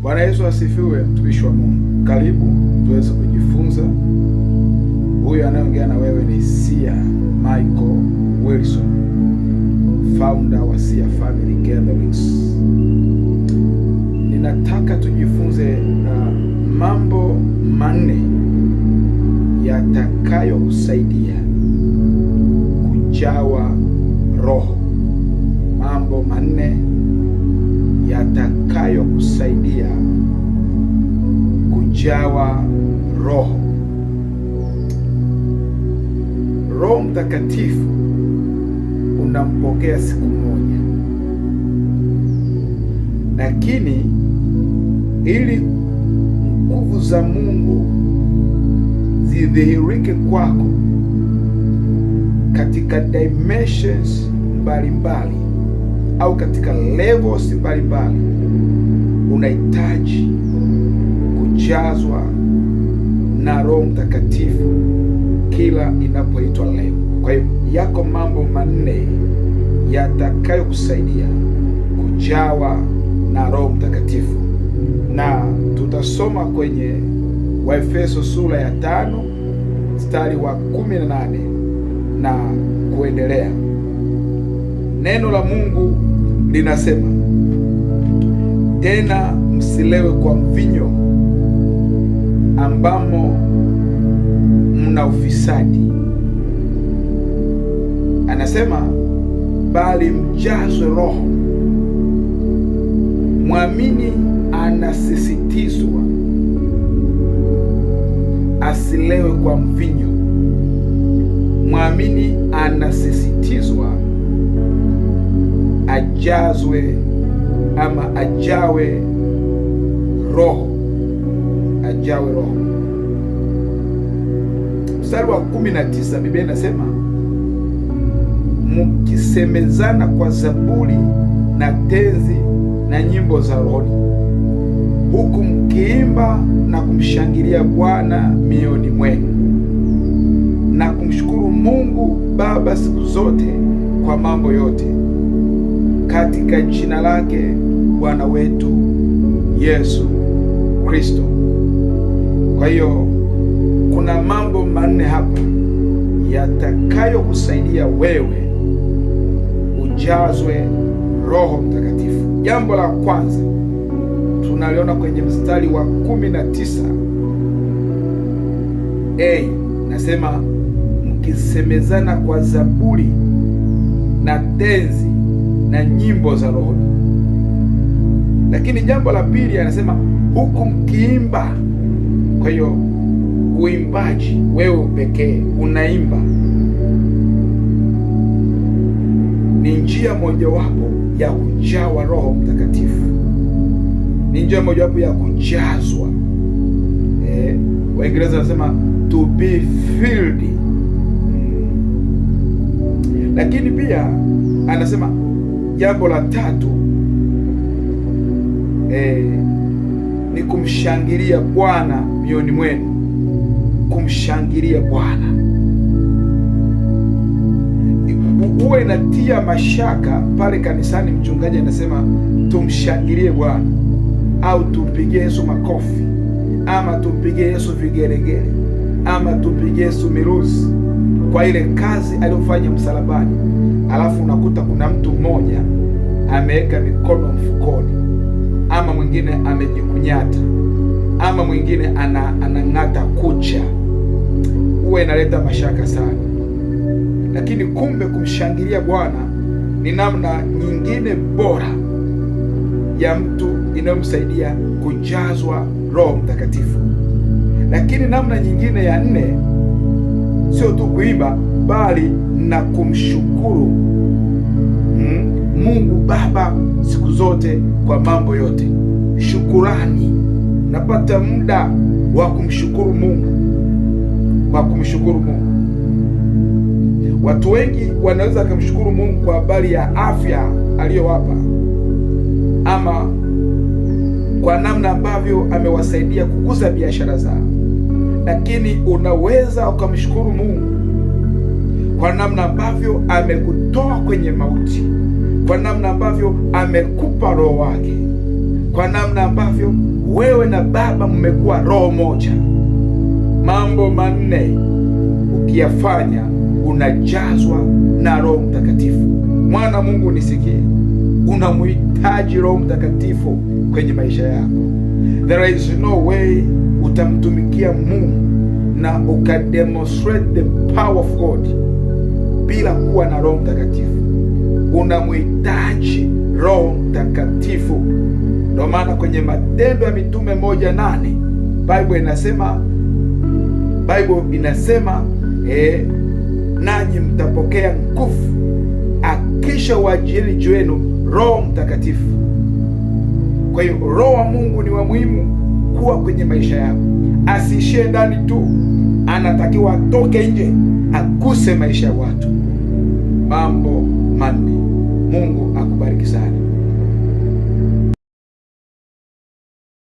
Bwana Yesu asifiwe. Mtumishi wa Mungu, karibu tuweze kujifunza. Huyu anayeongea na wewe ni Sia Michael Wilson, founder wa Sia Family Gatherings. Ninataka tujifunze mambo manne yatakayokusaidia kujawa Roho. Mambo manne yatakayokusaidia kujawa Roho. Roho Mtakatifu unampokea siku moja, lakini ili nguvu za Mungu zidhihirike kwako katika dimensions mbalimbali au katika levels mbalimbali, unahitaji kujazwa na Roho Mtakatifu kila inapoitwa leo. Kwa hiyo yako mambo manne yatakayokusaidia kujawa na Roho Mtakatifu, na tutasoma kwenye Waefeso sura ya 5 mstari wa 18 na kuendelea. Neno la Mungu linasema, tena msilewe kwa mvinyo ambamo mna ufisadi. Anasema bali mjazwe Roho. Mwamini anasisitizwa asilewe kwa mvinyo. Mwamini anasisitizwa ajazwe ama ajawe Roho, ajawe Roho. Mstari wa 19 Biblia inasema, mkisemezana kwa zaburi na tenzi na nyimbo za rohoni, huku mkiimba na kumshangilia Bwana mioyoni mwenu, na kumshukuru Mungu Baba siku zote kwa mambo yote katika jina lake Bwana wetu Yesu Kristo. Kwa hiyo kuna mambo manne hapa yatakayokusaidia wewe ujazwe Roho Mtakatifu. Jambo la kwanza tunaliona kwenye mstari wa 19. Nasema mkisemezana kwa zaburi na tenzi na nyimbo za rohoni. Lakini jambo la pili anasema huku mkiimba. Kwa hiyo uimbaji, wewe pekee unaimba, ni njia mojawapo ya kujawa Roho Mtakatifu, ni njia mojawapo ya kujazwa. Waingereza wanasema to be filled. Lakini pia anasema jambo la tatu ni kumshangilia Bwana mioyoni mwenu. Kumshangilia Bwana huwa inatia mashaka pale kanisani. Mchungaji anasema tumshangilie Bwana au tumpigie Yesu makofi ama tumpigie Yesu vigeregere ama tumpigie Yesu miruzi kwa ile kazi aliyofanya msalabani. Alafu unakuta kuna mtu mmoja ameweka mikono mfukoni, ama mwingine amejikunyata, ama mwingine anang'ata kucha. Huwa inaleta mashaka sana. Lakini kumbe kumshangilia Bwana ni namna nyingine bora ya mtu inayomsaidia kujazwa Roho Mtakatifu. Lakini namna nyingine ya 4 sio tu kuimba, bali na kumshukuru Mungu Baba siku zote kwa mambo yote. Shukurani, napata muda wa kumshukuru Mungu, wa kumshukuru Mungu. Watu wengi wanaweza kumshukuru Mungu kwa habari ya afya aliyowapa, ama kwa namna ambavyo amewasaidia kukuza biashara zao. Lakini unaweza ukamshukuru Mungu kwa namna ambavyo amekutoa kwenye mauti, kwa namna ambavyo amekupa roho wake, kwa namna ambavyo wewe na Baba mmekuwa roho moja. Mambo manne ukiyafanya unajazwa na Roho Mtakatifu. Mwana Mungu, nisikie, unamhitaji Roho Mtakatifu kwenye maisha yako. There is no way utamtumikia Mungu na ukademonstrate the power of God bila kuwa na Roho Mtakatifu. Unamhitaji Roho Mtakatifu. Ndio maana kwenye Matendo ya Mitume 1:8 Bible inasema nanyi mtapokea nguvu akisha wajili juu yenu Roho Mtakatifu. Kwa hiyo Roho wa Mungu ni wa muhimu kuwa kwenye maisha yako. Asiishie ndani tu, anatakiwa atoke nje, aguse maisha ya watu. Mambo manne. Mungu akubariki sana.